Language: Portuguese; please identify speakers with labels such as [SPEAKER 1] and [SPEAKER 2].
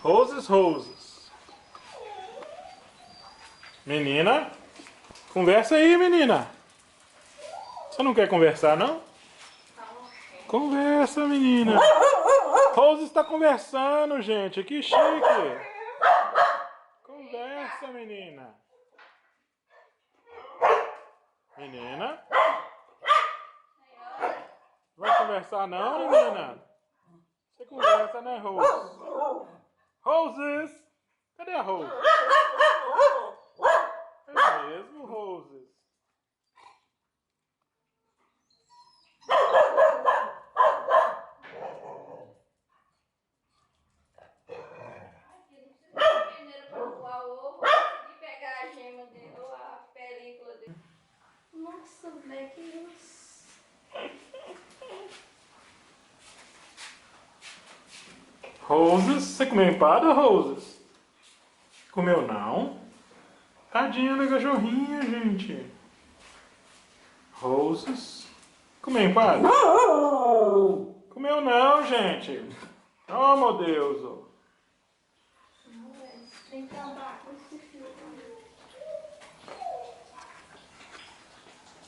[SPEAKER 1] Roses, Roses. Menina, conversa aí, menina. Você não quer conversar, não? Conversa, menina. Rose está conversando, gente. Que chique. Conversa, menina. Menina. Vai conversar, não, menina? Você conversa, né, Rose? Roses. Cadê a Rose? É mesmo, Roses.
[SPEAKER 2] Nossa, Deus.
[SPEAKER 1] Roses, você comeu empada, Roses? Comeu não? Tadinha da cachorrinha, gente. Roses. Comeu empada? Comeu não, gente. Oh, meu Deus.